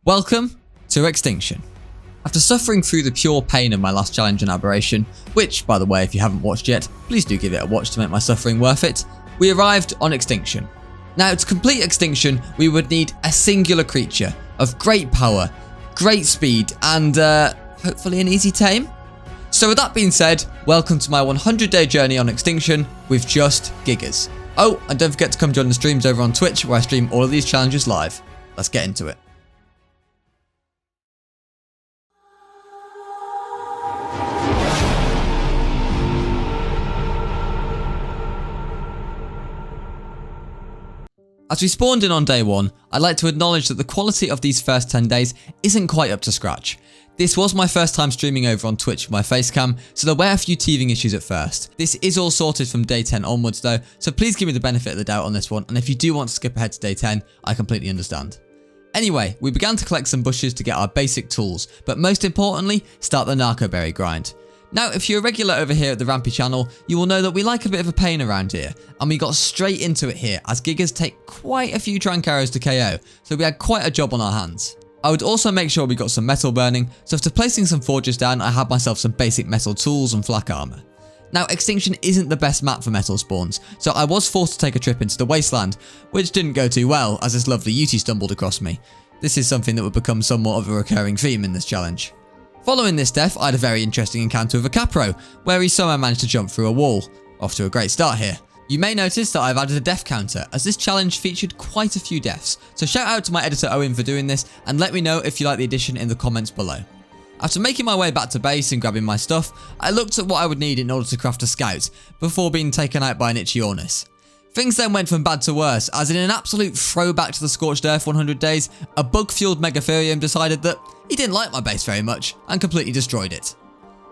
Welcome to Extinction. After suffering through the pure pain of my last challenge and aberration, which, by the way, if you haven't watched yet, please do give it a watch to make my suffering worth it, we arrived on Extinction. Now, to complete Extinction, we would need a singular creature of great power, great speed, and hopefully an easy tame. So with that being said, welcome to my 100-day journey on Extinction with just Gigas. Oh, and don't forget to come join the streams over on Twitch where I stream all of these challenges live. Let's get into it. As we spawned in on day 1, I'd like to acknowledge that the quality of these first 10 days isn't quite up to scratch. This was my first time streaming over on Twitch with my facecam, so there were a few teething issues at first. This is all sorted from day 10 onwards though, so please give me the benefit of the doubt on this one, and if you do want to skip ahead to day 10, I completely understand. Anyway, we began to collect some bushes to get our basic tools, but most importantly, start the narco berry grind. Now, if you're a regular over here at the Rampy channel, you will know that we like a bit of a pain around here, and we got straight into it here as Gigas take quite a few trank arrows to KO, so we had quite a job on our hands. I would also make sure we got some metal burning, so after placing some forges down, I had myself some basic metal tools and flak armor. Now, Extinction isn't the best map for metal spawns, so I was forced to take a trip into the wasteland, which didn't go too well as this lovely Yeti stumbled across me. This is something that would become somewhat of a recurring theme in this challenge. Following this death, I had a very interesting encounter with a Capro, where he somehow managed to jump through a wall. Off to a great start here. You may notice that I've added a death counter, as this challenge featured quite a few deaths, so shout out to my editor Owen for doing this, and let me know if you like the addition in the comments below. After making my way back to base and grabbing my stuff, I looked at what I would need in order to craft a scout, before being taken out by an Ichthyornis. Things then went from bad to worse, as in an absolute throwback to the Scorched Earth 100 days, a bug-fueled Megatherium decided that he didn't like my base very much, and completely destroyed it.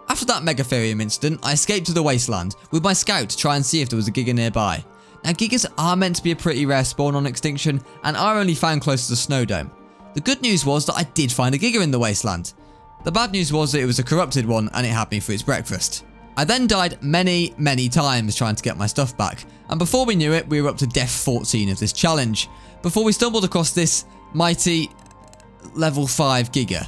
After that Megatherium incident, I escaped to the wasteland, with my scout to try and see if there was a Giga nearby. Now, Gigas are meant to be a pretty rare spawn on Extinction, and are only found close to the snow dome. The good news was that I did find a Giga in the wasteland. The bad news was that it was a corrupted one, and it had me for its breakfast. I then died many times trying to get my stuff back, and before we knew it, we were up to death 14 of this challenge, before we stumbled across this mighty level 5 Giga.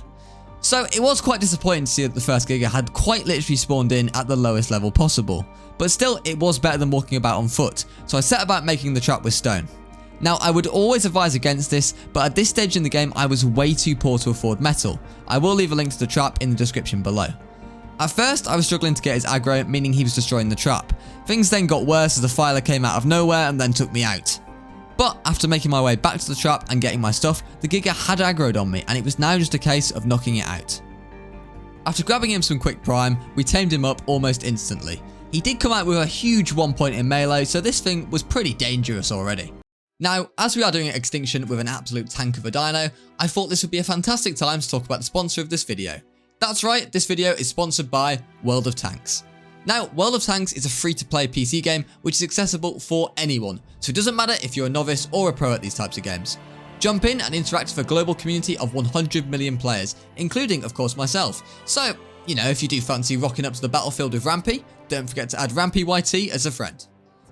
So it was quite disappointing to see that the first Giga had quite literally spawned in at the lowest level possible, but still it was better than walking about on foot, so I set about making the trap with stone. Now, I would always advise against this, but at this stage in the game I was way too poor to afford metal. I will leave a link to the trap in the description below. At first, I was struggling to get his aggro, meaning he was destroying the trap. Things then got worse as the filer came out of nowhere and then took me out. But after making my way back to the trap and getting my stuff, the Giga had aggroed on me and it was now just a case of knocking it out. After grabbing him some quick prime, we tamed him up almost instantly. He did come out with a huge 1 point in melee, so this thing was pretty dangerous already. Now, as we are doing Extinction with an absolute tank of a dino, I thought this would be a fantastic time to talk about the sponsor of this video. That's right, this video is sponsored by World of Tanks. Now, World of Tanks is a free-to-play PC game which is accessible for anyone, so it doesn't matter if you're a novice or a pro at these types of games. Jump in and interact with a global community of 100 million players, including, of course, myself. So, you know, if you do fancy rocking up to the battlefield with Rampy, don't forget to add Rampy YT as a friend.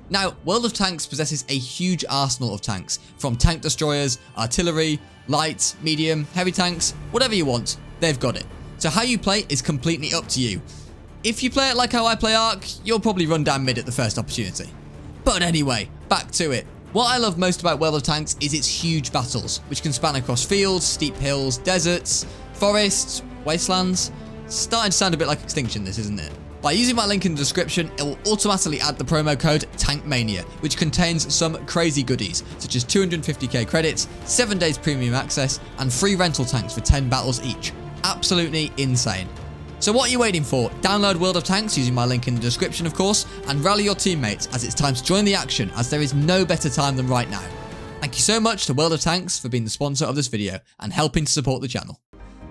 Now, World of Tanks possesses a huge arsenal of tanks, from tank destroyers, artillery, light, medium, heavy tanks, whatever you want, they've got it. So how you play is completely up to you. If you play it like how I play Ark, you'll probably run down mid at the first opportunity. But anyway, back to it. What I love most about World of Tanks is its huge battles, which can span across fields, steep hills, deserts, forests, wastelands. Starting to sound a bit like Extinction, this, isn't it? By using my link in the description, it will automatically add the promo code TANKMANIA, which contains some crazy goodies, such as 250k credits, 7 days premium access, and free rental tanks for 10 battles each. Absolutely insane. So what are you waiting for? Download World of Tanks using my link in the description, of course, and rally your teammates as it's time to join the action, as there is no better time than right now. Thank you so much to World of Tanks for being the sponsor of this video and helping to support the channel.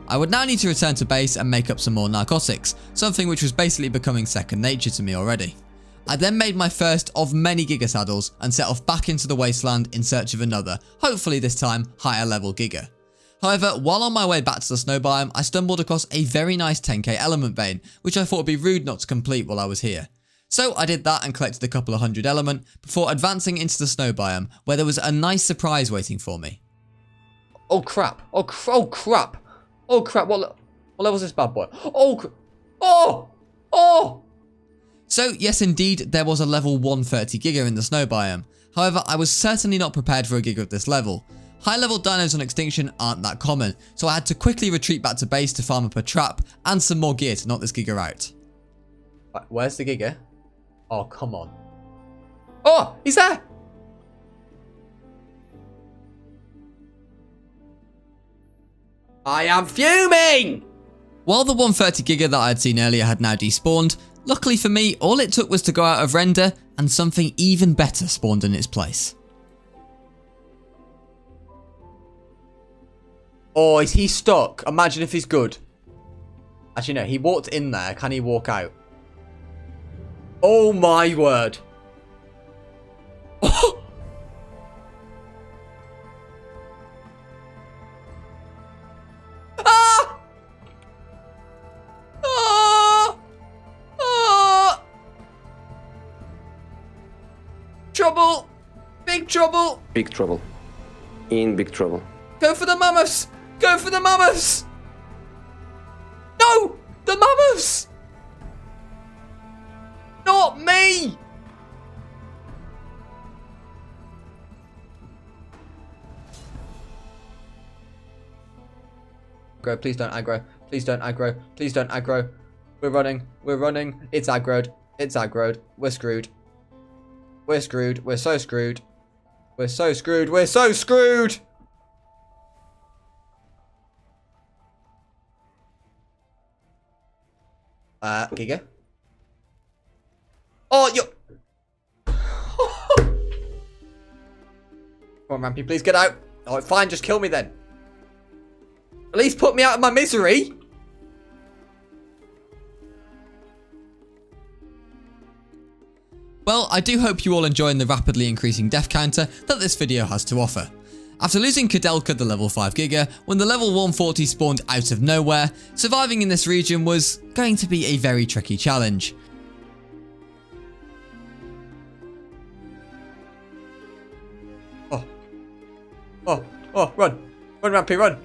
I would now need to return to base and make up some more narcotics, something which was basically becoming second nature to me already. I then made my first of many Giga saddles and set off back into the wasteland in search of another, hopefully this time higher level Giga. However, while on my way back to the snow biome, I stumbled across a very nice 10k element vein, which I thought would be rude not to complete while I was here. So I did that and collected a couple of 100 element before advancing into the snow biome, where there was a nice surprise waiting for me. Oh, crap. Oh, crap. Oh, crap. What level's this bad boy? Oh! So yes indeed, there was a level 130 Giga in the snow biome. However, I was certainly not prepared for a Giga of this level. High level dinos on Extinction aren't that common, so I had to quickly retreat back to base to farm up a trap and some more gear to knock this Giga out. Where's the Giga? Oh, come on. Oh, he's there! I am fuming! While the 130 Giga that I had seen earlier had now despawned, luckily for me, all it took was to go out of render and something even better spawned in its place. Oh, is he stuck? Imagine if he's good. Actually, no, he walked in there. Can he walk out? Oh my word. Oh! Ah! Ah! Ah! Trouble! Big trouble! Big trouble. In big trouble. Go for the mammoths! Go for the mammoths! No! The mammoths! Not me! Aggro, please don't aggro. Please don't aggro. Please don't aggro. We're running. We're running. It's aggroed. It's aggroed. We're screwed. We're screwed. We're so screwed. We're so screwed. We're so screwed! Giga? Oh, you... Come on, Rampy, please get out. Oh, fine, just kill me then. At least put me out of my misery. Well, I do hope you all enjoying the rapidly increasing death counter that this video has to offer. After losing Kudelka, the level 5 Giga, when the level 140 spawned out of nowhere, surviving in this region was going to be a very tricky challenge. Run. Run, Rampy, run.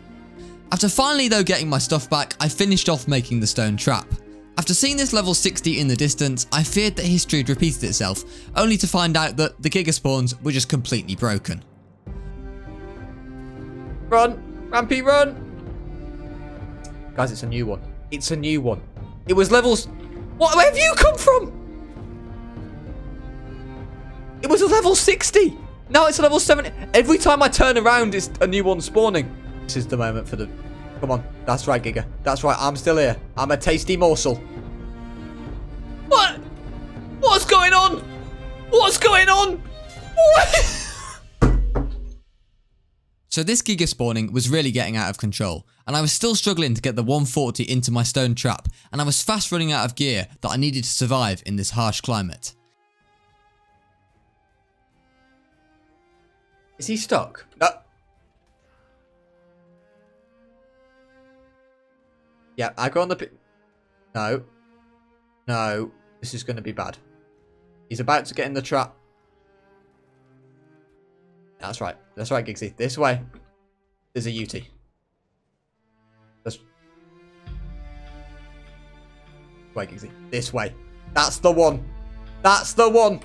After finally though getting my stuff back, I finished off making the stone trap. After seeing this level 60 in the distance, I feared that history had repeated itself, only to find out that the Giga spawns were just completely broken. Run. Rampy, run. Guys, it's a new one. It's a new one. It was levels... What? Where have you come from? It was a level 60. Now it's a level 70. Every time I turn around, it's a new one spawning. This is the moment for the... Come on. That's right, Giga. That's right. I'm still here. I'm a tasty morsel. What? What's going on? What's going on? What? So this Giga spawning was really getting out of control, and I was still struggling to get the 140 into my stone trap, and I was fast running out of gear that I needed to survive in this harsh climate. Is he stuck? No. Yeah, I go on the... No. No. This is going to be bad. He's about to get in the trap. That's right. That's right, Gigsy. This way. There's a UT. This way, Gigsy. This way. That's the one. That's the one.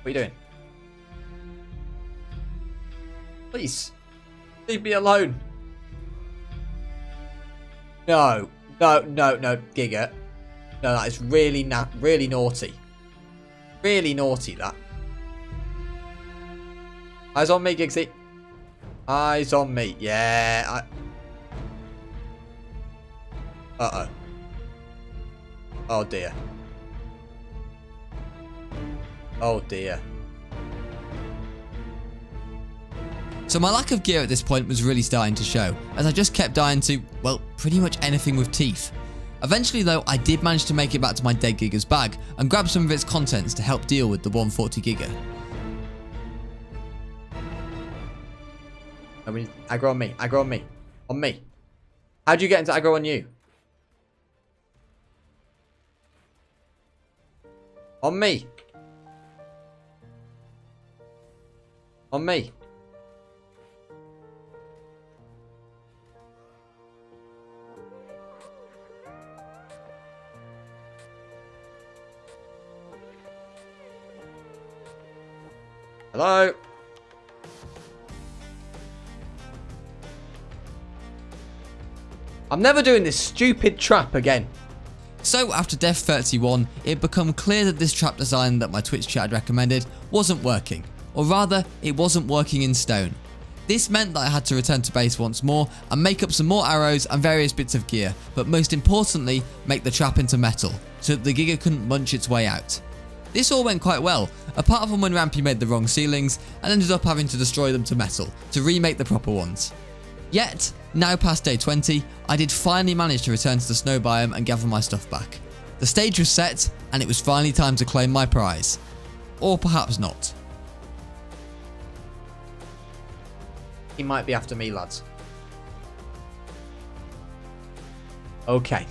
What are you doing? Please. Leave me alone. No. No, no, no, Giga. No, that is really naughty. Really naughty, that. Eyes on me, Gigsy. Eyes on me. Yeah. Uh-oh. Oh, dear. Oh, dear. So my lack of gear at this point was really starting to show, as I just kept dying to, well, pretty much anything with teeth. Eventually though, I did manage to make it back to my dead Giga's bag and grab some of its contents to help deal with the 140 Giga. No, we need aggro on me. Aggro on me. On me. How'd you get into aggro on you? On me. On me. Hello? I'm never doing this stupid trap again. So after Death 31, it had become clear that this trap design that my Twitch chat had recommended wasn't working. Or rather, it wasn't working in stone. This meant that I had to return to base once more and make up some more arrows and various bits of gear, but most importantly, make the trap into metal, so that the Giga couldn't munch its way out. This all went quite well, apart from when Rampy made the wrong ceilings and ended up having to destroy them to metal, to remake the proper ones. Yet, now past day 20, I did finally manage to return to the snow biome and gather my stuff back. The stage was set, and it was finally time to claim my prize. Or perhaps not. He might be after me, lads. Okay.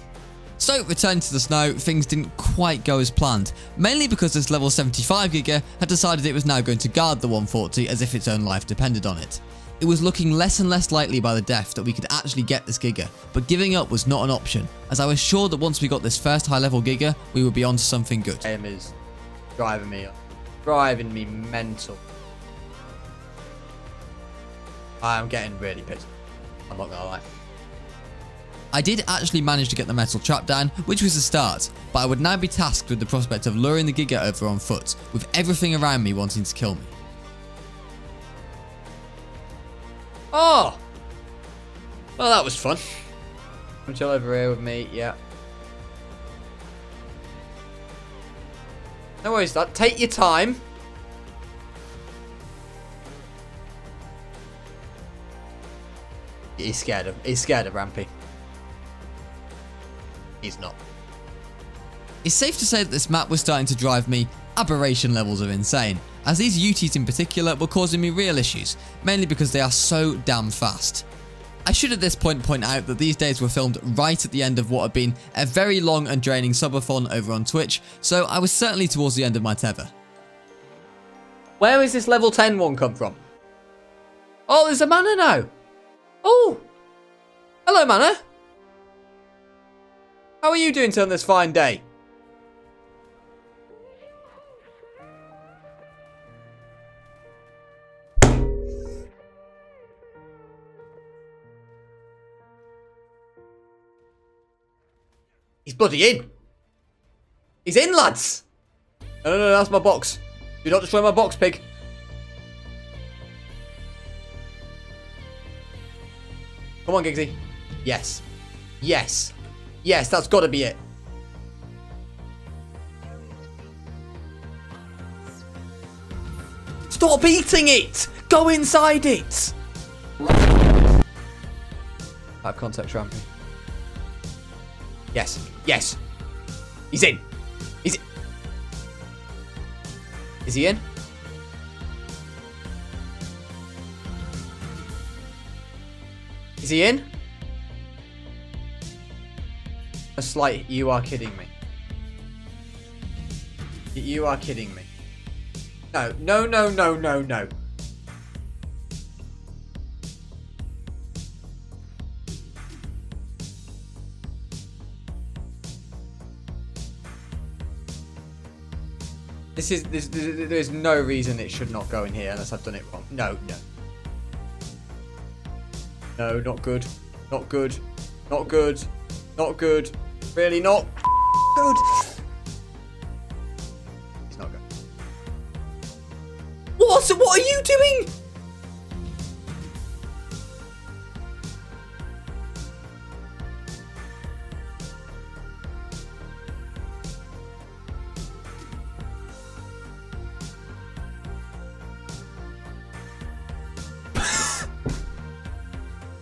So, returning to the snow, things didn't quite go as planned, mainly because this level 75 Giga had decided it was now going to guard the 140 as if its own life depended on it. It was looking less and less likely by the death that we could actually get this Giga, but giving up was not an option, as I was sure that once we got this first high level Giga, we would be on to something good. Game is driving me up. Driving me mental. I'm getting really pissed. I'm not gonna lie. I did actually manage to get the metal trap down, which was a start, but I would now be tasked with the prospect of luring the Giga over on foot, with everything around me wanting to kill me. Oh! Well, that was fun. Come chill over here with me, yeah. No worries, lad. Take your time. He's scared of Rampy. He's not. It's safe to say that this map was starting to drive me aberration levels of insane, as these UTs in particular were causing me real issues, mainly because they are so damn fast. I should at this point out that these days were filmed right at the end of what had been a very long and draining subathon over on Twitch, so I was certainly towards the end of my tether. Where is this level 10 one come from? Oh, there's a mana now. Oh! Hello, mana. How are you doing on this fine day? He's bloody in. He's in, lads. No, that's my box. Do not destroy my box, pig. Come on, Gigsy. Yes. Yes. Yes, that's got to be it. Stop eating it. Go inside it. Have contact, Rampy. Yes. Yes. He's in. Is he in? Is he in? A slight. You are kidding me. You are kidding me. No. There's no reason it should not go in here unless I've done it wrong. No. No, not good. Not good. Not good. Not good. Really not good. He's not good. What are you doing?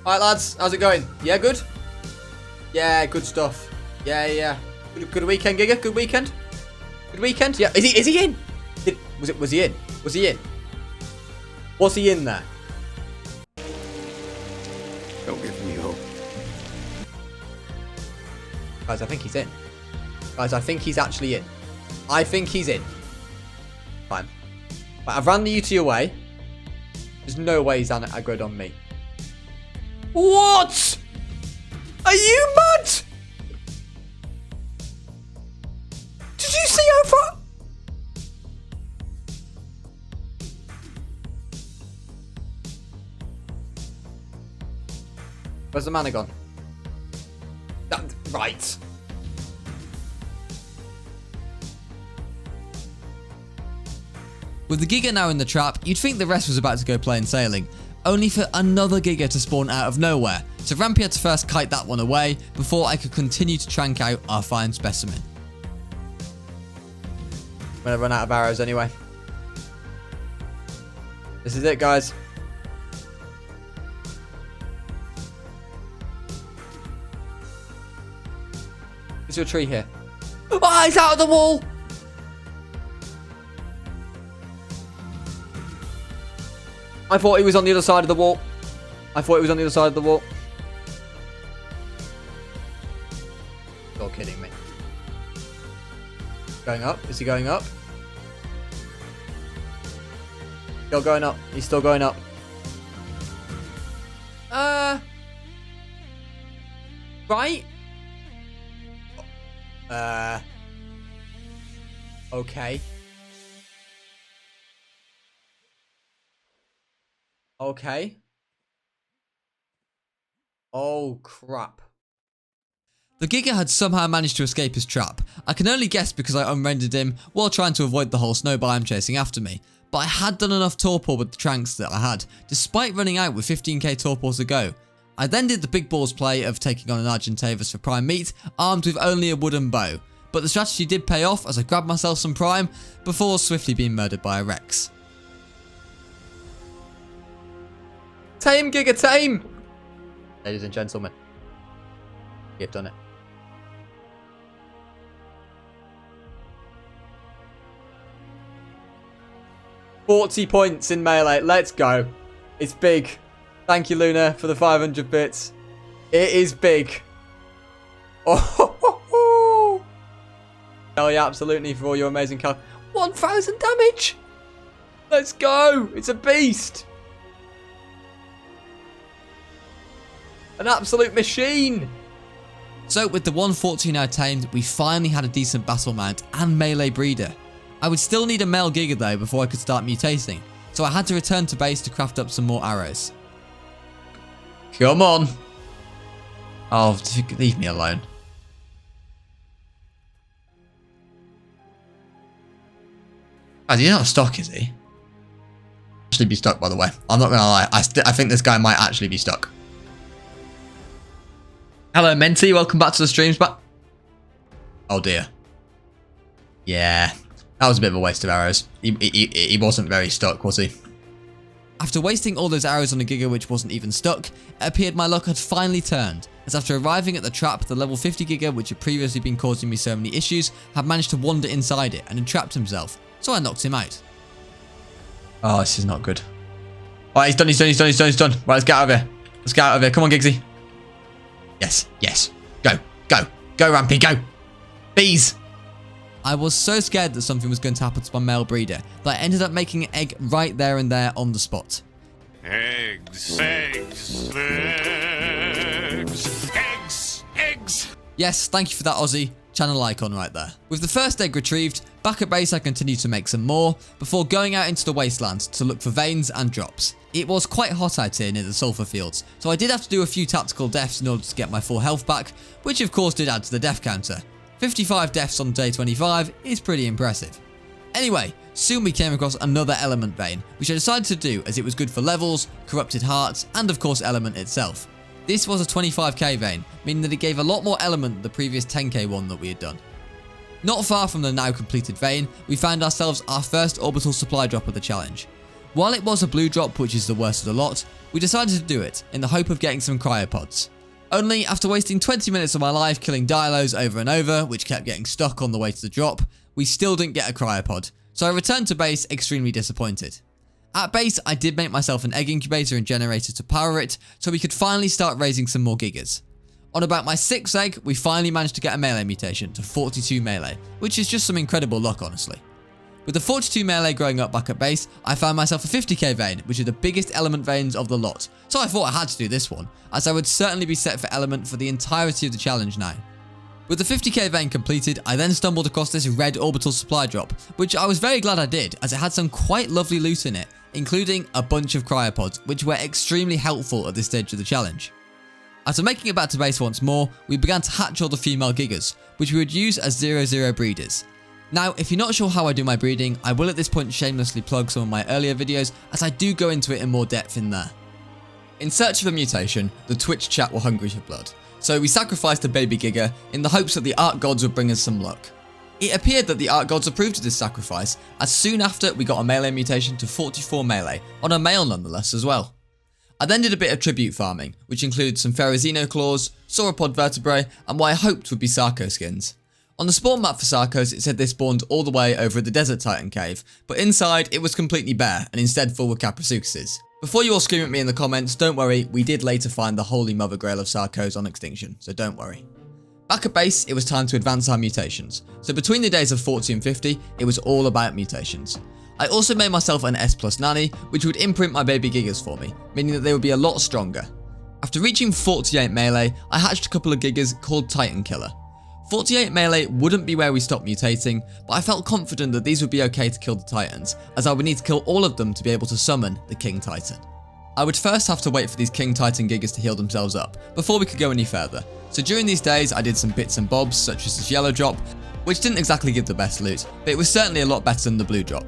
Alright, lads, how's it going? Yeah, good? Yeah, good stuff. Yeah. Good weekend, Giga? Good weekend? Good weekend? Yeah. Is he in? Was he in? Was he in? Was he in there? Don't give me hope. Guys, I think he's in. Guys, I think he's actually in. I think he's in. Fine. Right, I've ran the UT away. There's no way he's aggroed on me. What? Are you mad? Did you see how far? Where's the mana gone? Right. With the Giga now in the trap, you'd think the rest was about to go plain sailing, only for another Giga to spawn out of nowhere, so Rampy had to first kite that one away before I could continue to trank out our fine specimen. I'm gonna run out of arrows anyway. This is it, guys. Is your tree here? Oh, he's out of the wall! I thought he was on the other side of the wall. You're kidding me. Going up? Is he going up? Still going up. He's still going up. Right? Okay. Okay. Oh, crap. The Giga had somehow managed to escape his trap. I can only guess because I unrendered him while trying to avoid the whole snow biome chasing after me. But I had done enough torpor with the tranks that I had, despite running out with 15k torpor to go. I then did the big balls play of taking on an Argentavis for prime meat, armed with only a wooden bow. But the strategy did pay off as I grabbed myself some prime before swiftly being murdered by a Rex. Tame, Giga, tame! Ladies and gentlemen, you've done it. $40 points in melee. Let's go. It's big. Thank you, Luna, for the 500 bits. It is big. Oh, hell yeah, absolutely, for all your amazing cal. 1,000 damage. Let's go. It's a beast. An absolute machine. So with the 114 now tamed, we finally had a decent battle mount and melee breeder. I would still need a male Giga though before I could start mutating, so I had to return to base to craft up some more arrows. Come on. Oh, leave me alone. Oh, he's not stuck, is he? Actually be stuck, by the way. I'm not gonna lie. I think this guy might actually be stuck. Hello, Menti. Welcome back to the streams, but... Oh, dear. Yeah. That was a bit of a waste of arrows. He wasn't very stuck, was he? After wasting all those arrows on a Giga which wasn't even stuck, it appeared my luck had finally turned, as after arriving at the trap, the level 50 Giga which had previously been causing me so many issues had managed to wander inside it and entrapped himself, so I knocked him out. Oh, this is not good. Alright, he's done. Right, let's get out of here. Come on, Gigsy. Yes. Go, Rampy, go. Bees. I was so scared that something was going to happen to my male breeder that I ended up making an egg right there and there on the spot. Eggs. Yes, thank you for that, Aussie. Channel icon right there. With the first egg retrieved, back at base I continued to make some more, before going out into the wasteland to look for veins and drops. It was quite hot out here near the sulfur fields, so I did have to do a few tactical deaths in order to get my full health back, which of course did add to the death counter. 55 deaths on day 25 is pretty impressive. Anyway, soon we came across another element vein, which I decided to do as it was good for levels, corrupted hearts, and of course element itself. This was a 25k vein, meaning that it gave a lot more element than the previous 10k one that we had done. Not far from the now completed vein, we found ourselves our first orbital supply drop of the challenge. While it was a blue drop, which is the worst of the lot, we decided to do it in the hope of getting some cryopods. Only after wasting 20 minutes of my life killing Dialos over and over, which kept getting stuck on the way to the drop, we still didn't get a cryopod, so I returned to base extremely disappointed. At base, I did make myself an egg incubator and generator to power it, so we could finally start raising some more Gigas. On about my 6th egg, we finally managed to get a melee mutation to 42 melee, which is just some incredible luck honestly. With the 42 melee growing up back at base, I found myself a 50k vein, which are the biggest element veins of the lot, so I thought I had to do this one, as I would certainly be set for element for the entirety of the challenge now. With the 50k vein completed, I then stumbled across this red orbital supply drop, which I was very glad I did, as it had some quite lovely loot in it, including a bunch of cryopods, which were extremely helpful at this stage of the challenge. After making it back to base once more, we began to hatch all the female Gigas, which we would use as 0-0 breeders. Now, if you're not sure how I do my breeding, I will at this point shamelessly plug some of my earlier videos, as I do go into it in more depth in there. In search of a mutation, the Twitch chat were hungry for blood, so we sacrificed a baby Giga in the hopes that the Ark gods would bring us some luck. It appeared that the Ark gods approved of this sacrifice, as soon after we got a melee mutation to 44 melee, on a male nonetheless as well. I then did a bit of tribute farming, which included some Ferrozino claws, sauropod vertebrae, and what I hoped would be Sarco skins. On the spawn map for Sarcos, it said they spawned all the way over at the Desert Titan cave, but inside it was completely bare and instead full of Caprasucuses. Before you all scream at me in the comments, don't worry, we did later find the holy mother grail of Sarcos on Extinction, so don't worry. Back at base, it was time to advance our mutations, so between the days of 40 and 50, it was all about mutations. I also made myself an S+ nanny, which would imprint my baby Gigas for me, meaning that they would be a lot stronger. After reaching 48 melee, I hatched a couple of Gigas called Titan Killer. 48 melee wouldn't be where we stopped mutating, but I felt confident that these would be okay to kill the Titans, as I would need to kill all of them to be able to summon the King Titan. I would first have to wait for these King Titan Gigas to heal themselves up, before we could go any further. So during these days I did some bits and bobs, such as this yellow drop, which didn't exactly give the best loot, but it was certainly a lot better than the blue drop.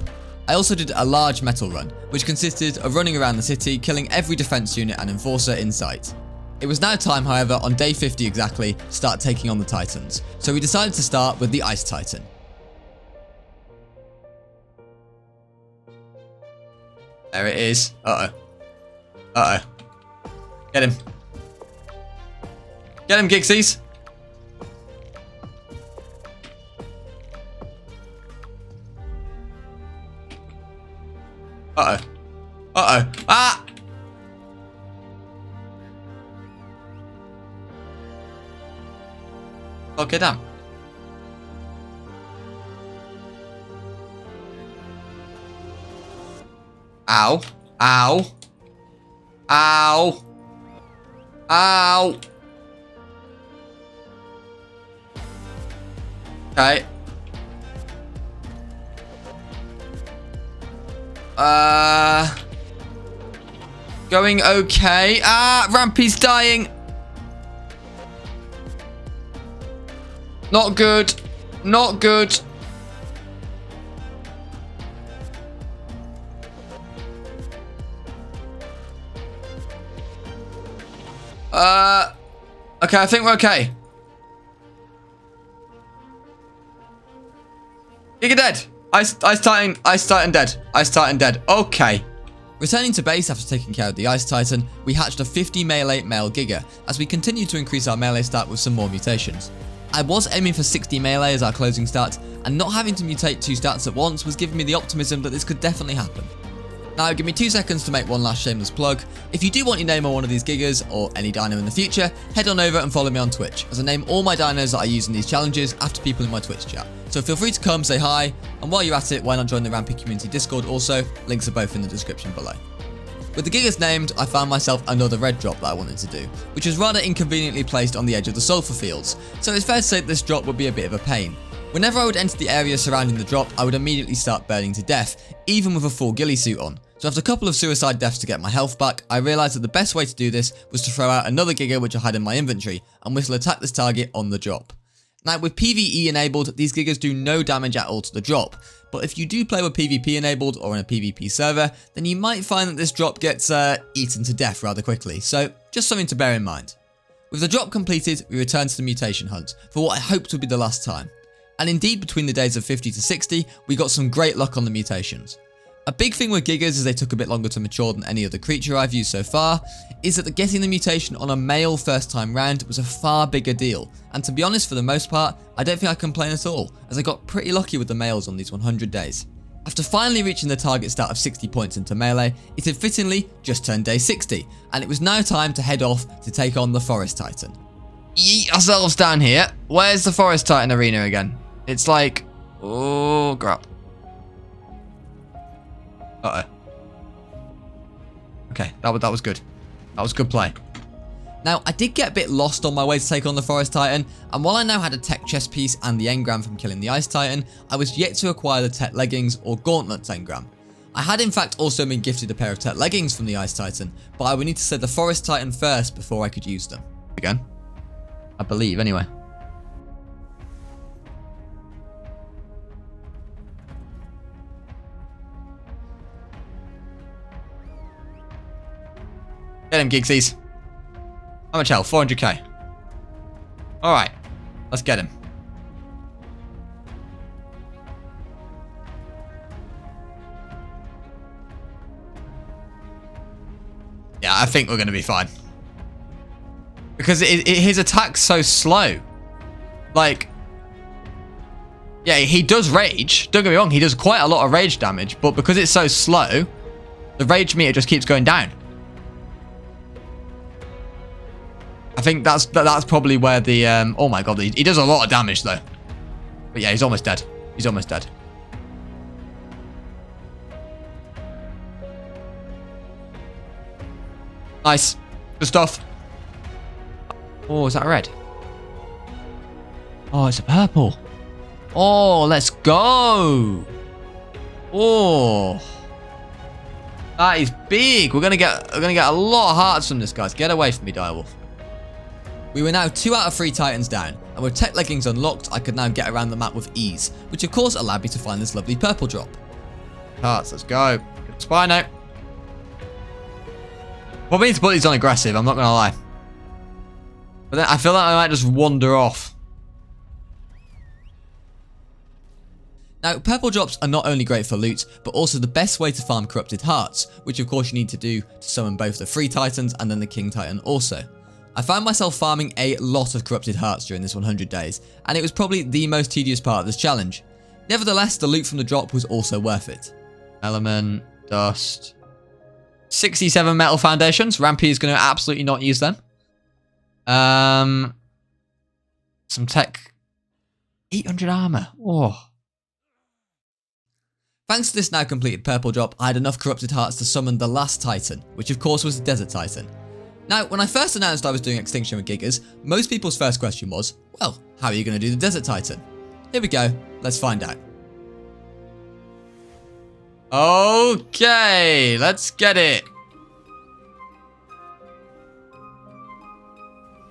I also did a large metal run, which consisted of running around the city, killing every defense unit and enforcer in sight. It was now time, however, on day 50 exactly, to start taking on the Titans, so we decided to start with the Ice Titan. There it is. Uh-oh. Get him. Get him, Gigsies! Ah! Okay, damn. Ow. Ow. Ow. Ow. Okay. Going okay. Ah, Rampy's dying. Not good. Not good. Okay, I think we're okay. Giga dead. Ice Titan dead. Ice Titan dead. Okay. Returning to base after taking care of the Ice Titan, we hatched a 50 melee male Giga, as we continued to increase our melee stat with some more mutations. I was aiming for 60 melee as our closing stat, and not having to mutate 2 stats at once was giving me the optimism that this could definitely happen. Now give me 2 seconds to make one last shameless plug. If you do want your name on one of these Gigas, or any dino in the future, head on over and follow me on Twitch, as I name all my dinos that I use in these challenges after people in my Twitch chat. So feel free to come, say hi, and while you're at it, why not join the Rampy community Discord also, links are both in the description below. With the Gigas named, I found myself another red drop that I wanted to do, which was rather inconveniently placed on the edge of the sulfur fields, so it's fair to say that this drop would be a bit of a pain. Whenever I would enter the area surrounding the drop, I would immediately start burning to death, even with a full ghillie suit on. So after a couple of suicide deaths to get my health back, I realised that the best way to do this was to throw out another Giga which I had in my inventory, and whistle attack this target on the drop. Now with PvE enabled, these Gigas do no damage at all to the drop, but if you do play with PvP enabled or on a PvP server, then you might find that this drop gets eaten to death rather quickly, so just something to bear in mind. With the drop completed, we returned to the mutation hunt, for what I hoped would be the last time. And indeed between the days of 50 to 60, we got some great luck on the mutations. A big thing with Gigas, as they took a bit longer to mature than any other creature I've used so far, is that getting the mutation on a male first time round was a far bigger deal, and to be honest, for the most part, I don't think I complain at all, as I got pretty lucky with the males on these 100 days. After finally reaching the target stat of 60 points into melee, it had fittingly just turned day 60, and it was now time to head off to take on the Forest Titan. Yeet ourselves down here. Where's the Forest Titan arena again? It's like, oh crap. Okay, that was good. That was good play. Now, I did get a bit lost on my way to take on the Forest Titan, and while I now had a tech chest piece and the engram from killing the Ice Titan, I was yet to acquire the tech leggings or gauntlets engram. I had in fact also been gifted a pair of tech leggings from the Ice Titan, but I would need to set the Forest Titan first before I could use them. again. I believe, anyway. Get him, Gigsies. How much health? 400k. Alright. Let's get him. Yeah, I think we're going to be fine. Because his attack's so slow. Like, yeah, he does rage. Don't get me wrong, he does quite a lot of rage damage. But because it's so slow, the rage meter just keeps going down. I think that's probably where the... oh my god, he does a lot of damage though. But yeah, he's almost dead. He's almost dead. Nice. Good stuff. Oh, is that a red? Oh, it's a purple. Oh, let's go. Oh. That is big. We're gonna get a lot of hearts from this, guys. Get away from me, Direwolf. We were now 2 out of 3 Titans down, and with tech leggings unlocked, I could now get around the map with ease, which of course allowed me to find this lovely purple drop. Hearts, let's go. Spino. Probably need to put these on aggressive, I'm not gonna lie. But then I feel like I might just wander off. Now, purple drops are not only great for loot, but also the best way to farm corrupted hearts, which of course you need to do to summon both the free Titans and then the King Titan also. I found myself farming a lot of corrupted hearts during this 100 days, and it was probably the most tedious part of this challenge. Nevertheless, the loot from the drop was also worth it. Element, dust, 67 metal foundations. Rampy is going to absolutely not use them. Some tech, 800 armor. Oh. Thanks to this now completed purple drop, I had enough corrupted hearts to summon the last Titan, which of course was the Desert Titan. Now, when I first announced I was doing Extinction with Gigas, most people's first question was, well, how are you going to do the Desert Titan? Here we go, let's find out. Okay, let's get it.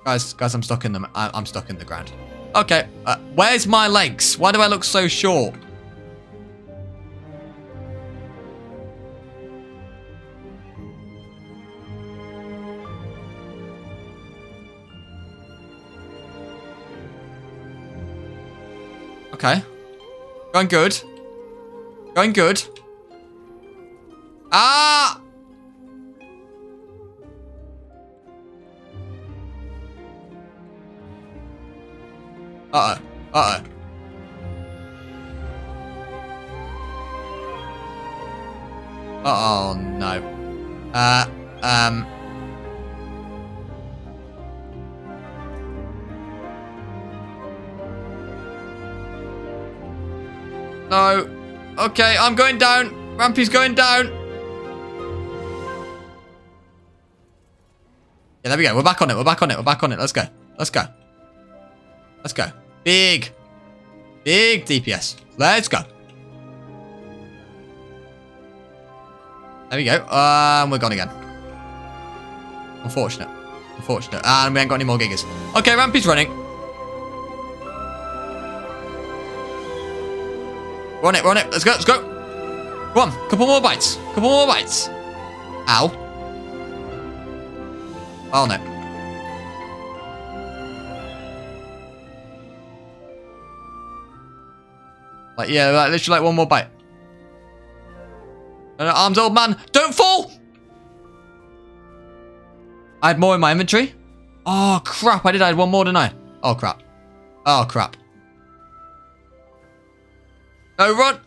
Guys, I'm stuck in them. I'm stuck in the ground. Okay, where's my legs? Why do I look so short? Okay. Going good. Going good. Ah! Uh-oh. Uh-oh. Oh, no. No. Okay, I'm going down. Rampy's going down. Yeah, there we go. We're back on it. We're back on it. We're back on it. Let's go. Let's go. Let's go. Big DPS. Let's go. There we go. We're gone again. Unfortunate. Unfortunate. And we ain't got any more Gigas. Okay, Rampy's running. We're on it. We're on it. Let's go. Let's go. Come on. Couple more bites. Couple more bites. Ow. Oh, no. Like, yeah, like, literally like one more bite. Arms, old man. Don't fall! I had more in my inventory. Oh, crap. I did. I had one more, didn't I? Oh, crap. Oh, crap. No, run!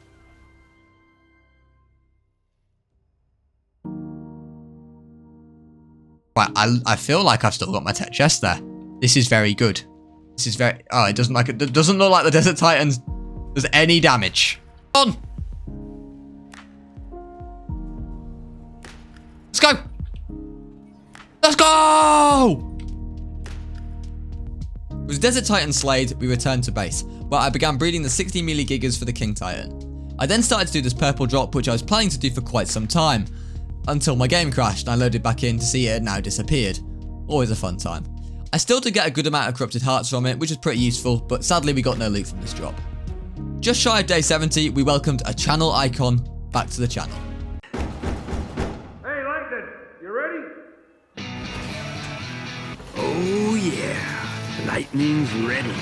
Right, I feel like I've still got my tech chest there. This is very good. This is very... Oh, it doesn't look like the Desert Titans does any damage. On! Let's go! Let's go! With Desert Titan slayed, we returned to base, where I began breeding the 60 melee Gigas for the King Titan. I then started to do this purple drop, which I was planning to do for quite some time, until my game crashed and I loaded back in to see it had now disappeared. Always a fun time. I still did get a good amount of corrupted hearts from it, which is pretty useful, but sadly we got no loot from this drop. Just shy of day 70, we welcomed a channel icon back to the channel. Hey, Langdon, you ready? Oh, yeah. Lightning's ready.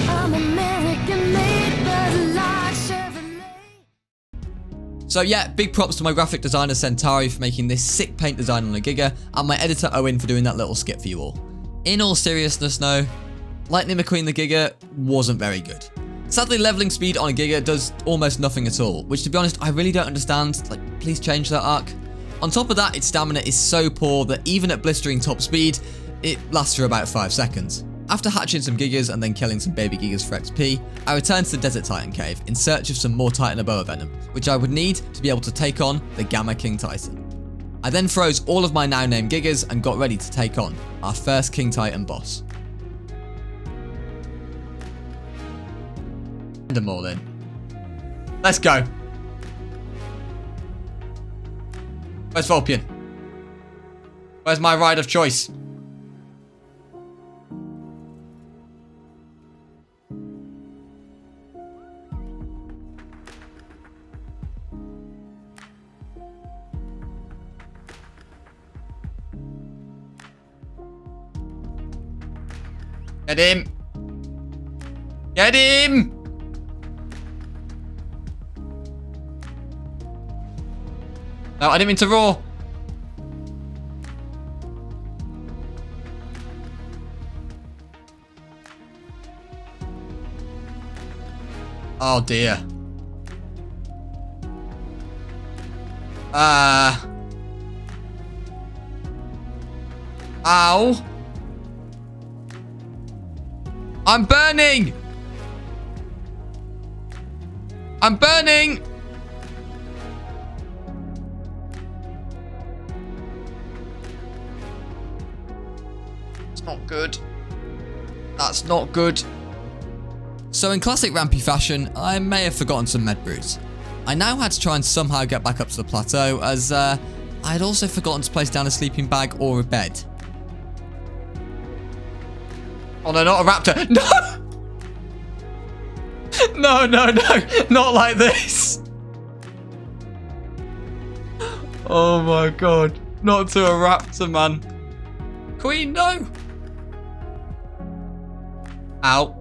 I'm American made, but like Chevrolet. So yeah, big props to my graphic designer Centauri for making this sick paint design on a Giga, and my editor Owen for doing that little skit for you all. In all seriousness though, Lightning McQueen the Giga wasn't very good. Sadly, leveling speed on a Giga does almost nothing at all, which to be honest, I really don't understand. Like, please change that arc. On top of that, its stamina is so poor that even at blistering top speed, it lasts for about 5 seconds. After hatching some Gigas and then killing some baby Gigas for XP, I returned to the Desert Titan cave in search of some more Titan Aboa venom, which I would need to be able to take on the Gamma King Titan. I then froze all of my now named Gigas and got ready to take on our first King Titan boss. Them all in. Let's go. Where's Vulpian? Where's my ride of choice? Get him! Get him! No, I didn't mean to roar. Oh dear. Ow. I'm burning! I'm burning! It's not good. That's not good. So in classic Rampy fashion, I may have forgotten some med brews. I now had to try and somehow get back up to the plateau, as I had also forgotten to place down a sleeping bag or a bed. Oh no, not a raptor. No! No, no, no. Not like this. Oh my god. Not to a raptor, man. Queen, no. Ow.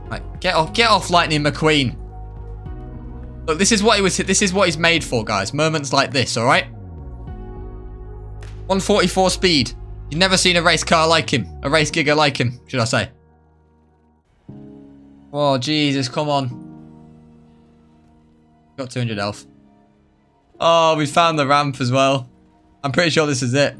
Right, get off Lightning McQueen. Look, this is what he's made for, guys. Moments like this, alright? 144 speed. You've never seen a race car like him. A race Giga like him, should I say. Oh, Jesus, come on. Got 200 health. Oh, we found the ramp as well. I'm pretty sure this is it.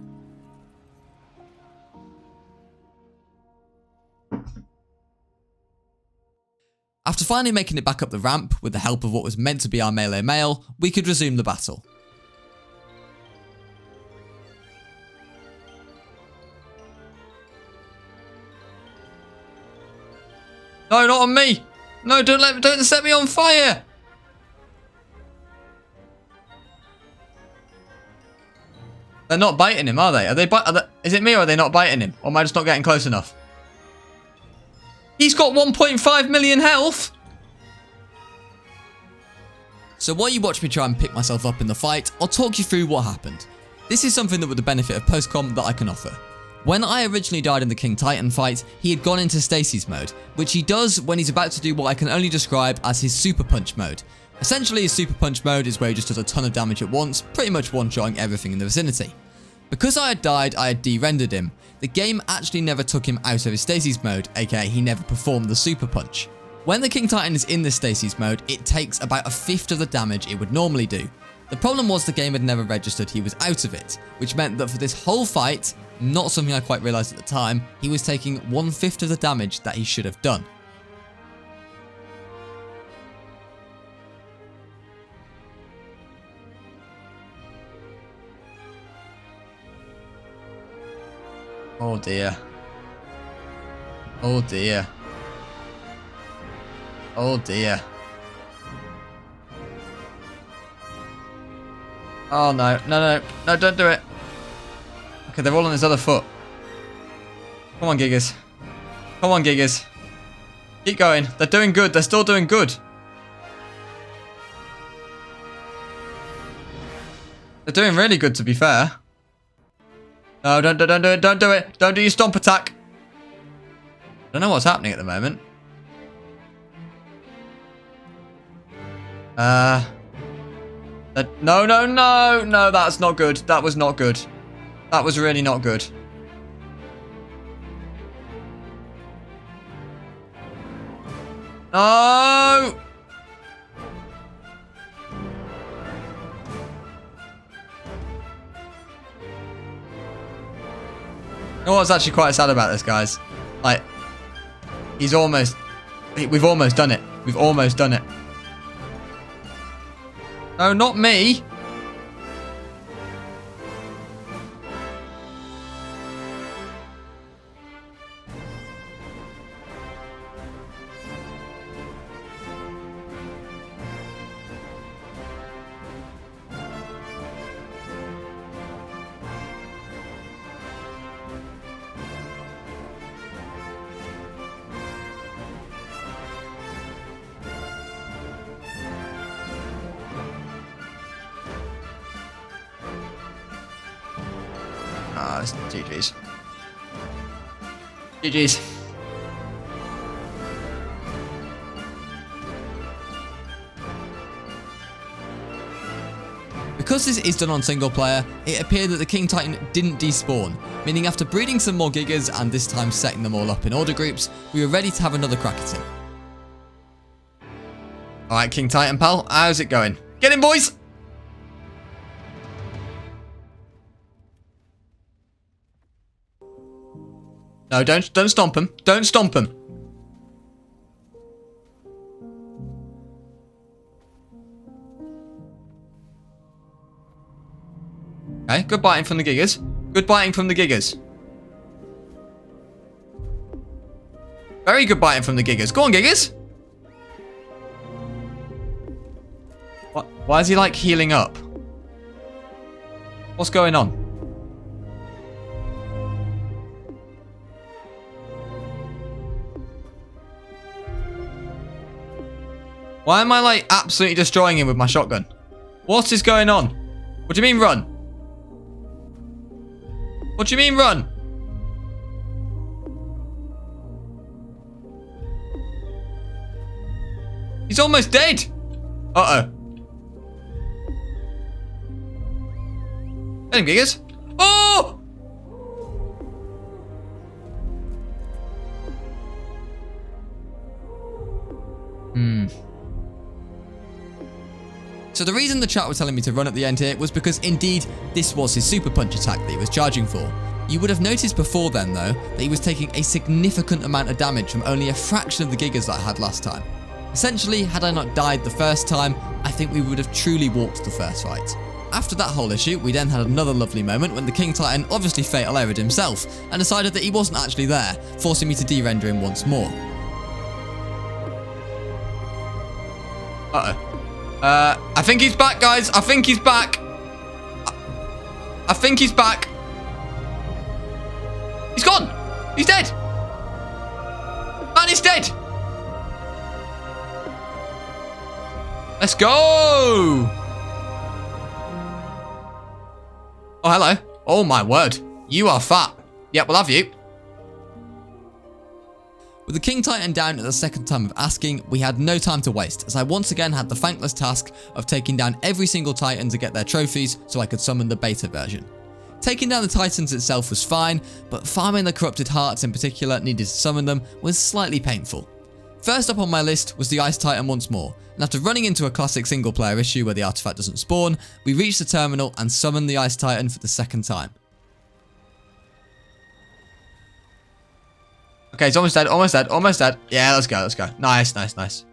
After finally making it back up the ramp with the help of what was meant to be our melee male, we could resume the battle. No, not on me. No, don't set me on fire. They're not biting him, are they? Is it me or are they not biting him? Or am I just not getting close enough? He's got 1.5 million health. So while you watch me try and pick myself up in the fight, I'll talk you through what happened. This is something that with the benefit of post-com that I can offer. When I originally died in the King Titan fight, he had gone into stasis mode, which he does when he's about to do what I can only describe as his super punch mode. Essentially, his super punch mode is where he just does a ton of damage at once, pretty much one-shotting everything in the vicinity. Because I had died, I had de-rendered him. The game actually never took him out of his stasis mode, aka he never performed the super punch. When the King Titan is in this stasis mode, it takes about a fifth of the damage it would normally do. The problem was the game had never registered he was out of it, which meant that for this whole fight, not something I quite realised at the time, he was taking 1/5 of the damage that he should have done. Oh dear. Oh dear. Oh dear. Oh, no. No, no. No, don't do it. Okay, they're all on this other foot. Come on, Gigas. Come on, Gigas. Keep going. They're doing good. They're still doing good. They're doing really good, to be fair. No, don't do it. Don't do it. Don't do your stomp attack. I don't know what's happening at the moment. No, no, no. No, that's not good. That was not good. That was really not good. No! You know what's actually quite sad about this, guys? Like, we've almost done it. We've almost done it. No, not me. Ah, it's GG's. GG's. Because this is done on single player, it appeared that the King Titan didn't despawn, meaning after breeding some more Gigas and this time setting them all up in order groups, we were ready to have another crack at him. Alright, King Titan pal, how's it going? Get in, boys! No, don't stomp him. Don't stomp him. Okay, good biting from the Gigas. Good biting from the Gigas. Very good biting from the Gigas. Go on, Gigas. What? Why is he like healing up? What's going on? Why am I like absolutely destroying him with my shotgun? What is going on? What do you mean run? What do you mean run? He's almost dead. Uh-oh. Get him, Gigas. Oh! So the reason the chat were telling me to run at the end here was because indeed this was his super punch attack that he was charging for. You would have noticed before then though that he was taking a significant amount of damage from only a fraction of the Gigas that I had last time. Essentially, had I not died the first time, I think we would have truly walked the first fight. After that whole issue, we then had another lovely moment when the King Titan obviously fatal errored himself and decided that he wasn't actually there, forcing me to de-render him once more. Uh-oh. I think he's back, guys. I think he's back. I think he's back. He's gone. He's dead. Man is dead. Let's go. Oh, hello. Oh, my word. You are fat. Yep, we'll have you. With the King Titan down at the second time of asking, we had no time to waste, as I once again had the thankless task of taking down every single Titan to get their trophies so I could summon the beta version. Taking down the Titans itself was fine, but farming the corrupted hearts in particular needed to summon them was slightly painful. First up on my list was the Ice Titan once more, and after running into a classic single player issue where the artifact doesn't spawn, we reached the terminal and summoned the Ice Titan for the second time. Okay, he's almost dead, almost dead, almost dead. Yeah, let's go, let's go. Nice, nice, nice.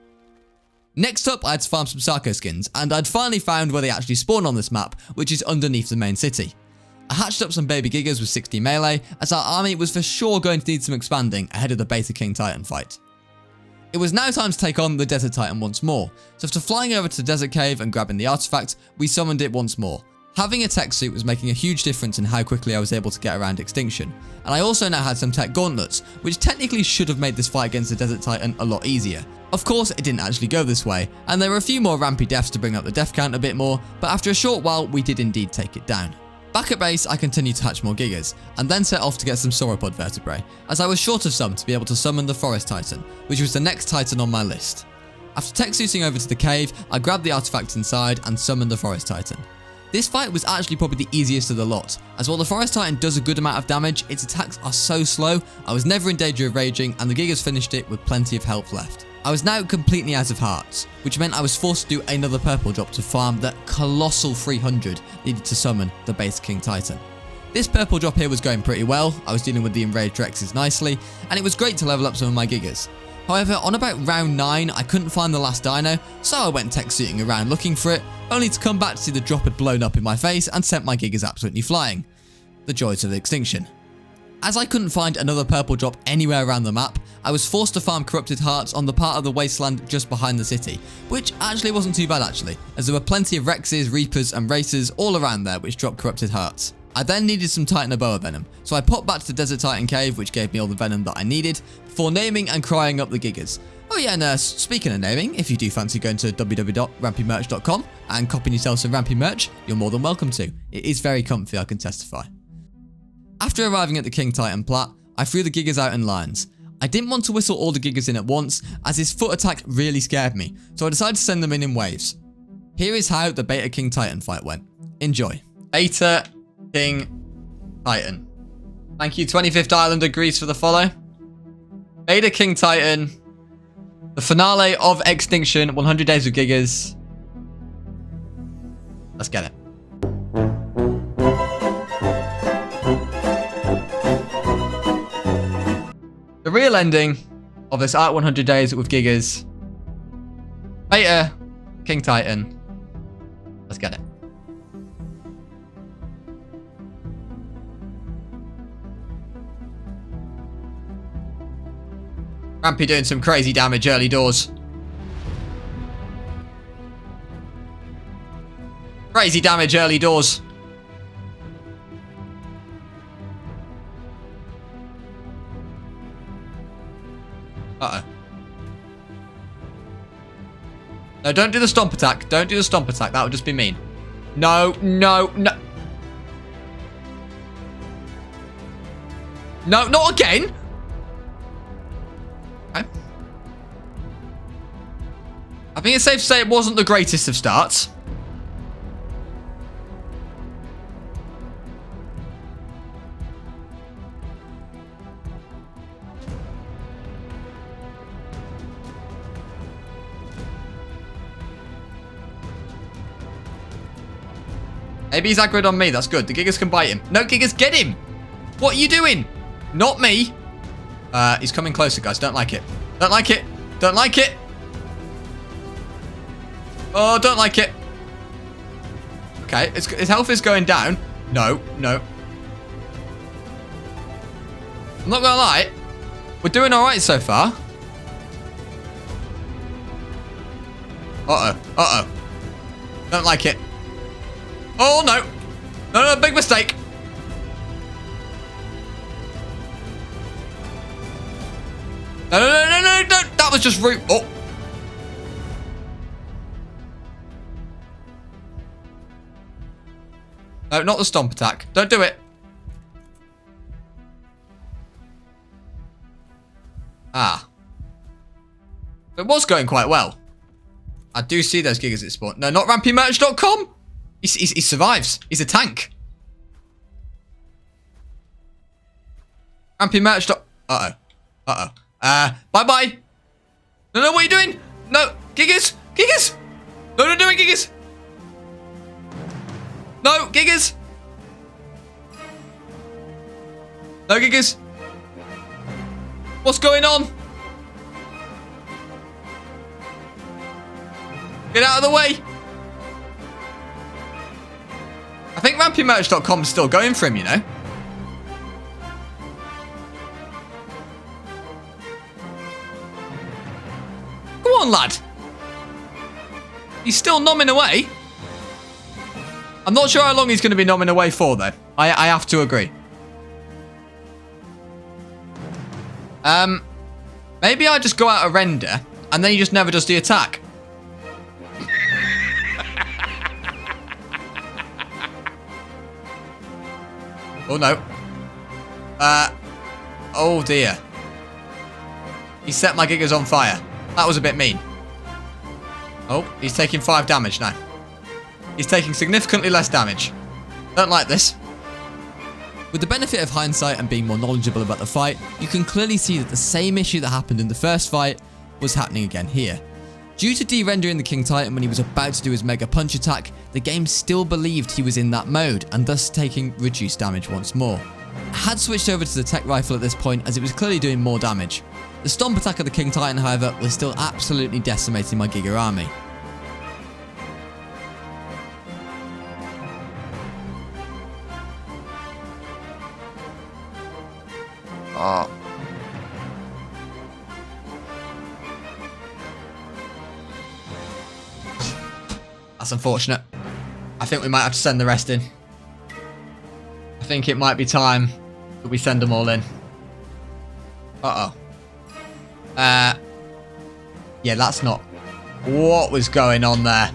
Next up, I had to farm some Sarko skins, and I'd finally found where they actually spawn on this map, which is underneath the main city. I hatched up some baby Gigas with 60 melee, as our army was for sure going to need some expanding ahead of the beta King Titan fight. It was now time to take on the Desert Titan once more, so after flying over to the Desert Cave and grabbing the artifact, we summoned it once more. Having a tech suit was making a huge difference in how quickly I was able to get around Extinction, and I also now had some tech gauntlets, which technically should have made this fight against the Desert Titan a lot easier. Of course, it didn't actually go this way, and there were a few more Rampy deaths to bring up the death count a bit more, but after a short while, we did indeed take it down. Back at base, I continued to hatch more Gigas, and then set off to get some sauropod vertebrae, as I was short of some to be able to summon the Forest Titan, which was the next Titan on my list. After tech suiting over to the cave, I grabbed the artifacts inside and summoned the Forest Titan. This fight was actually probably the easiest of the lot, as while the Forest Titan does a good amount of damage, its attacks are so slow, I was never in danger of raging, and the Gigas finished it with plenty of health left. I was now completely out of hearts, which meant I was forced to do another purple drop to farm that colossal 300 needed to summon the base King Titan. This purple drop here was going pretty well, I was dealing with the enraged Rexes nicely, and it was great to level up some of my Gigas. However, on about round 9, I couldn't find the last dino, so I went tech suiting around looking for it, only to come back to see the drop had blown up in my face and sent my Gigas absolutely flying. The joys of Extinction. As I couldn't find another purple drop anywhere around the map, I was forced to farm corrupted hearts on the part of the wasteland just behind the city, which actually wasn't too bad actually, as there were plenty of Rexes, Reapers and Racers all around there which dropped corrupted hearts. I then needed some Titanoboa venom, so I popped back to the Desert Titan cave, which gave me all the venom that I needed, before naming and crying up the Gigas. Oh yeah, and speaking of naming, if you do fancy going to www.rampymerch.com and copying yourself some Rampy merch, you're more than welcome to. It is very comfy, I can testify. After arriving at the King Titan plat, I threw the Gigas out in lines. I didn't want to whistle all the Gigas in at once, as his foot attack really scared me, so I decided to send them in waves. Here is how the Beta King Titan fight went. Enjoy. Beta King Titan. Thank you, 25th Islander Greece, for the follow. Beta King Titan. The finale of Extinction, 100 Days with Gigas. Let's get it. The real ending of this Ark 100 Days with Gigas. Beta King Titan. Let's get it. Rampy doing some crazy damage early doors. Crazy damage early doors. Uh-oh. No, don't do the stomp attack. Don't do the stomp attack. That would just be mean. No, no, no. No, not again. Okay. I think it's safe to say it wasn't the greatest of starts. Maybe he's aggroed on me. That's good. The Gigas can bite him. No, Gigas, get him. What are you doing? Not me. He's coming closer, guys. Don't like it. Don't like it. Don't like it. Oh, don't like it. Okay, his health is going down. No, no. I'm not gonna lie. We're doing alright so far. Uh-oh. Uh-oh. Don't like it. Oh, no. No, no, big mistake. No, no, no, no, no, no. That was just rude. Oh. No, not the stomp attack. Don't do it. Ah. It was going quite well. I do see those Gigas at spawn. No, not rampymerch.com. He survives. He's a tank. Rampymerch. Uh-oh. Uh-oh. Bye-bye. No, no, what are you doing? No. Gigas. Gigas. No, don't do it, Gigas. No, Gigas. No, Gigas. What's going on? Get out of the way. I think rampymerch.com is still going for him, you know. Come on, lad. He's still nomming away. I'm not sure how long he's going to be nomming away for, though. I have to agree. Maybe I just go out a render, and then he just never does the attack. Oh, no. Oh, dear. He set my Gigas on fire. That was a bit mean. Oh, he's taking 5 damage now. He's taking significantly less damage. Don't like this. With the benefit of hindsight and being more knowledgeable about the fight, you can clearly see that the same issue that happened in the first fight was happening again here. Due to de-rendering the King Titan when he was about to do his Mega Punch attack, the game still believed he was in that mode and thus taking reduced damage once more. I had switched over to the Tech Rifle at this point as it was clearly doing more damage. The Stomp attack of the King Titan, however, was still absolutely decimating my Giga army. Oh. That's unfortunate. I think we might have to send the rest in. I think it might be time that we send them all in. Uh-oh. Yeah, that's not... What was going on there?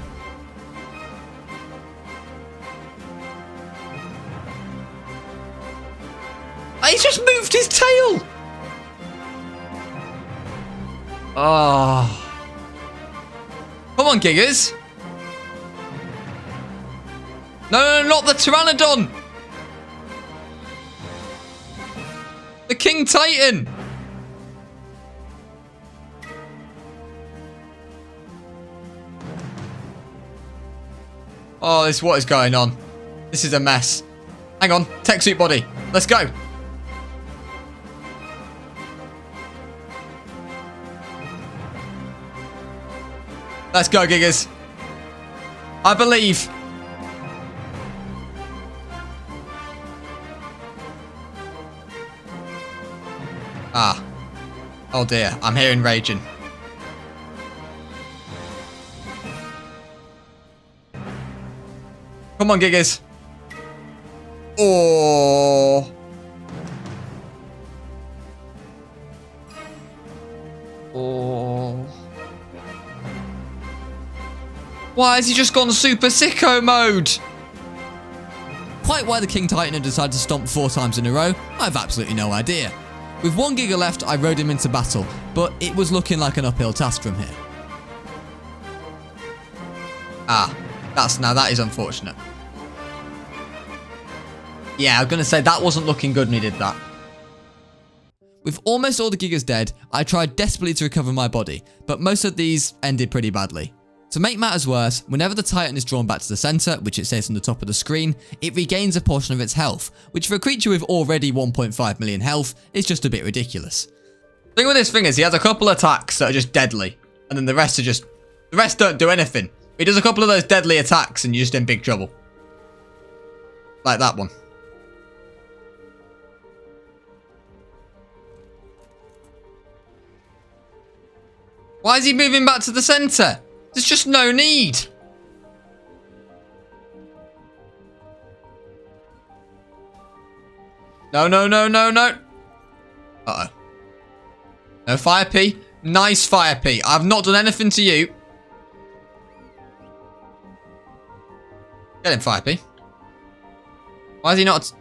He's just moved his tail! Oh. Come on, Gigas. No, not the Pteranodon! The King Titan! Oh, what is going on? This is a mess. Hang on, tech suit body. Let's go. Let's go, Gigas. I believe. Ah. Oh dear, I'm hearing raging. Come on, Gigas. Oh. Oh. Why has he just gone Super Sicko mode? Quite why the King Titan had decided to stomp 4 times in a row, I have absolutely no idea. With 1 Giga left, I rode him into battle, but it was looking like an uphill task from here. Ah, that is unfortunate. Yeah, I was going to say that wasn't looking good when he did that. With almost all the Gigas dead, I tried desperately to recover my body, but most of these ended pretty badly. To make matters worse, whenever the Titan is drawn back to the center, which it says on the top of the screen, it regains a portion of its health, which for a creature with already 1.5 million health is just a bit ridiculous. The thing with this thing is he has a couple attacks that are just deadly, and then the rest don't do anything. He does a couple of those deadly attacks and you're just in big trouble. Like that one. Why is he moving back to the center? There's just no need. No. Uh-oh. No Fire P. Nice Fire P. I've not done anything to you. Get him, Fire P. Why is he not...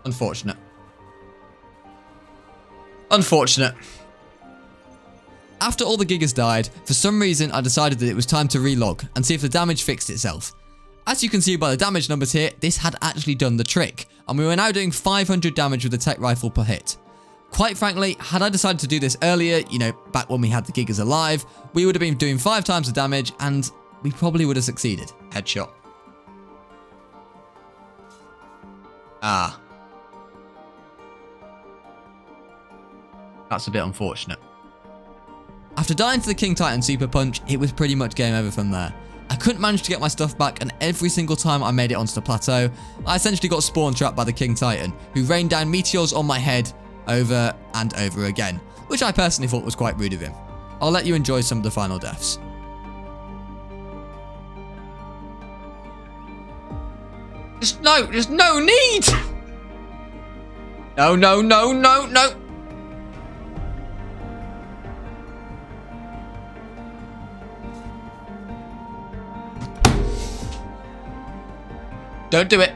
Unfortunate. Unfortunate. After all the Gigas died, for some reason I decided that it was time to relog and see if the damage fixed itself. As you can see by the damage numbers here, this had actually done the trick, and we were now doing 500 damage with the Tech Rifle per hit. Quite frankly, had I decided to do this earlier, back when we had the Gigas alive, we would have been doing 5 times the damage and we probably would have succeeded. Headshot. Ah. That's a bit unfortunate. After dying to the King Titan Super Punch, it was pretty much game over from there. I couldn't manage to get my stuff back, and every single time I made it onto the plateau, I essentially got spawn trapped by the King Titan, who rained down meteors on my head over and over again, which I personally thought was quite rude of him. I'll let you enjoy some of the final deaths. There's no need. No, no, no, no, no. Don't do it.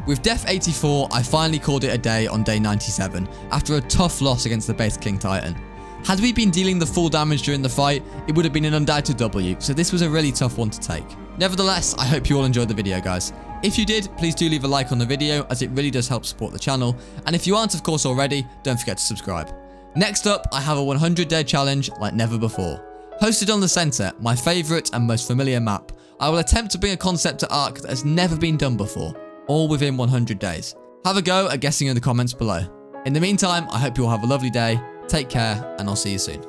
With Death 84, I finally called it a day on day 97, after a tough loss against the base King Titan. Had we been dealing the full damage during the fight, it would have been an undoubted W, so this was a really tough one to take. Nevertheless, I hope you all enjoyed the video, guys. If you did, please do leave a like on the video, as it really does help support the channel, and if you aren't of course already, don't forget to subscribe. Next up, I have a 100-day challenge like never before. Hosted on the Centre, my favourite and most familiar map, I will attempt to bring a concept to Ark that has never been done before, all within 100 days. Have a go at guessing in the comments below. In the meantime, I hope you all have a lovely day, take care, and I'll see you soon.